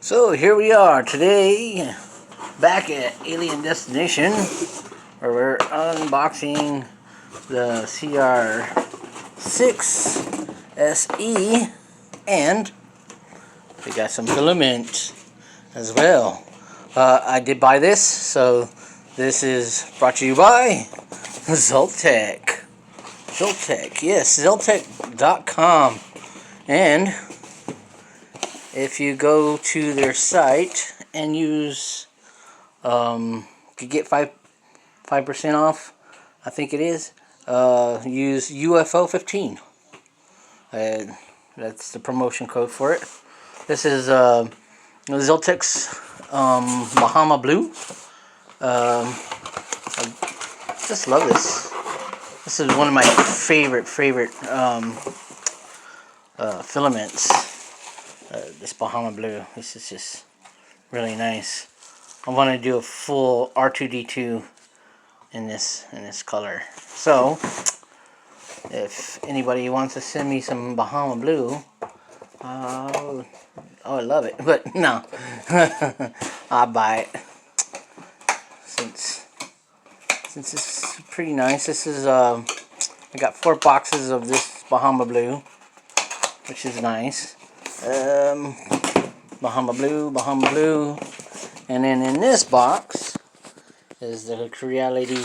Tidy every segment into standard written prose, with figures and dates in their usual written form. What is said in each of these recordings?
So here we are today, back at Alien Destination, where we're unboxing the CR6 SE, and we got some filament as well. I did buy this, so this is brought to you by Zoltech. Zoltech, yes, Zoltech.com. And if you go to their site and use, you get 5% off, I think it is. Use UFO 15. That's the promotion code for it. This is Zoltech's Bahama Blue. I just love this. This is one of my favorite filaments. This Bahama Blue. This is just really nice. I want to do a full R2D2 in this color. So, if anybody wants to send me some Bahama Blue, oh, I love it. But no, I'll buy it since it's pretty nice. This is I got 4 boxes of this Bahama Blue, which is nice. Bahama Blue, and then in this box is the Creality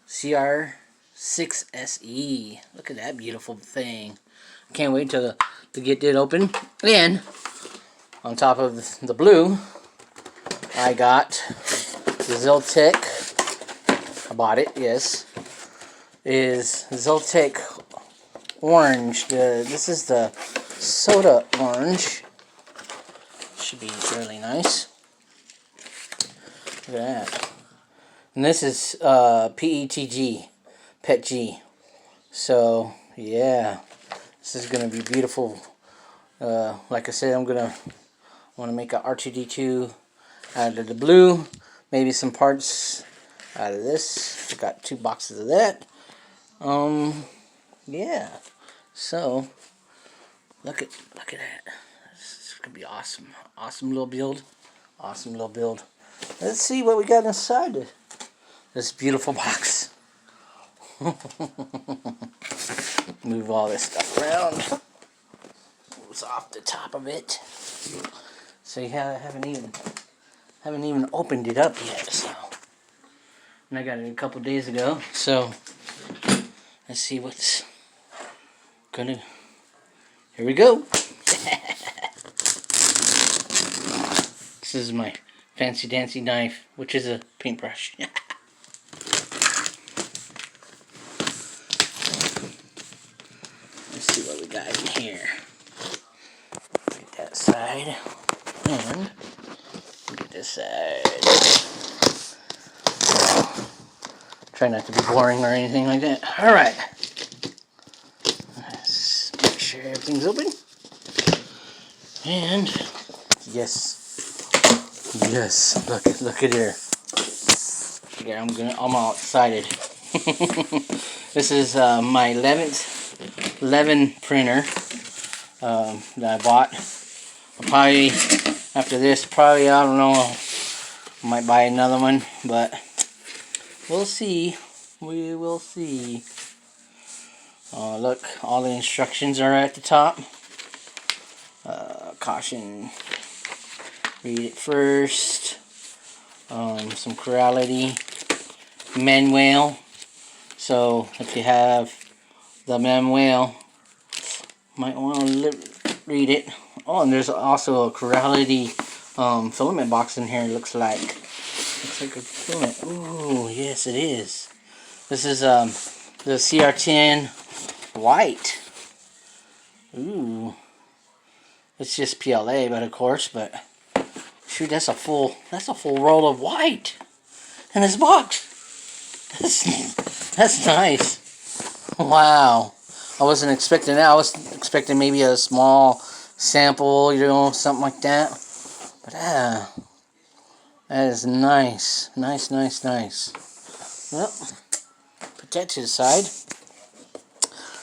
CR6 SE. Look at that beautiful thing. Can't wait to get it open. And on top of the blue, I got the Zoltech. I bought it, yes. Is Zoltech Orange. This is the soda orange. Should be really nice. Look at that. And this is PETG, PETG. So yeah, this is gonna be beautiful. Like I said, want to make a R2D2 out of the blue. Maybe some parts out of this. Got 2 boxes of that. Yeah. So look at that. This is gonna be awesome. Awesome little build. Awesome little build. Let's see what we got inside this beautiful box. Move all this stuff around. Moves off the top of it. So yeah, I haven't even opened it up yet. So, and I got it a couple days ago. So let's see what's gonna. Here we go. This is my fancy dancy knife, which is a paintbrush. Let's see what we got in here. Get that side, and get this side. Try not to be boring or anything like that. All right. Let's make sure everything's open. And yes, look at here. Okay, I'm all excited. This is my 11 printer that I bought. I'll probably after this, I don't know, I might buy another one, but we'll see. We will see. Look, all the instructions are at the top. Caution. Read it first. Some Creality manual. So if you have the manual, might want to read it. Oh, and there's also a Creality filament box in here. Looks like a filament. Ooh, yes, it is. This is the CR10 white. Ooh, it's just PLA, but of course, but shoot, that's a full roll of white in this box. That's nice. Wow, I wasn't expecting that. I was expecting maybe a small sample, something like that. But that is nice. Well, put that to the side.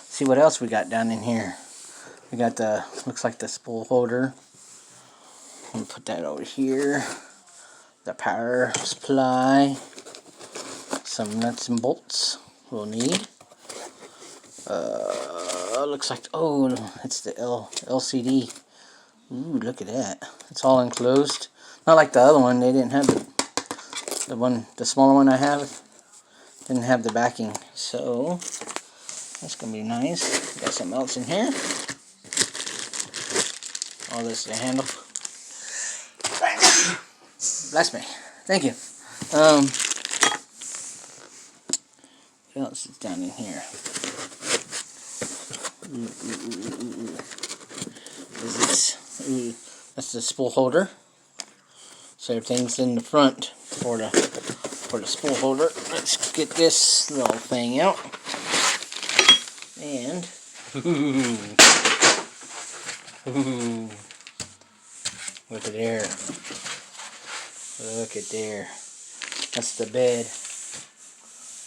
See what else we got down in here. We got the, looks like the spool holder. I'm gonna put that over here. The power supply. Some nuts and bolts we'll need. Looks like, oh, it's the LCD. Ooh, look at that. It's all enclosed. Not like the other one. They didn't have the smaller one I have didn't have the backing. So that's gonna be nice. Got something else in here. Oh, this is the handle. Bless me. Thank you. What else is down in here? What is this? Ooh, that's the spool holder. So everything's in the front for the spool holder. Let's get this little thing out. And ooh, look at there. Look at there. That's the bed.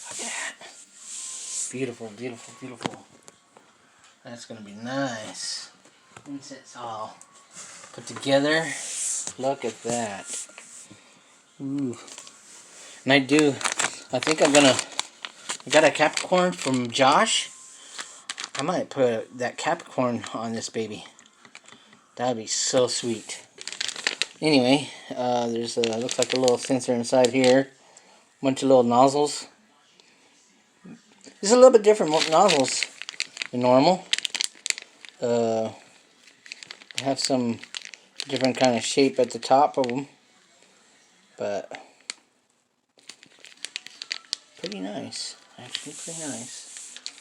Look at that. Beautiful, beautiful, beautiful. That's gonna be nice. Once it's all put together, look at that. Ooh. And I think I got a Capricorn from Josh. I might put that Capricorn on this baby. That'd be so sweet. Anyway, there's looks like a little sensor inside here. Bunch of little nozzles. These are a little bit different nozzles than normal. Have some different kind of shape at the top of them, but pretty nice. Actually, pretty nice.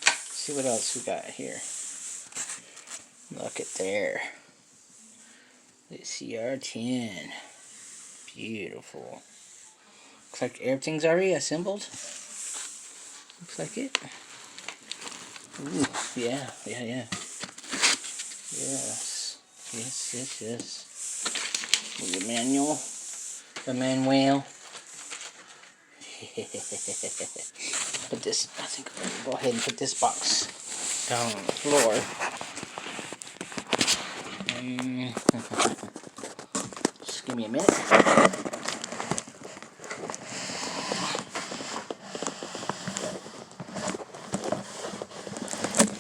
Let's see what else we got here. Look at there. The CR10. Beautiful. Looks like everything's already assembled. Looks like it. Ooh, yeah. Yes. With the manual. The manual. Put this, I think I'm gonna go ahead and put this box down on the floor. Just give me a minute.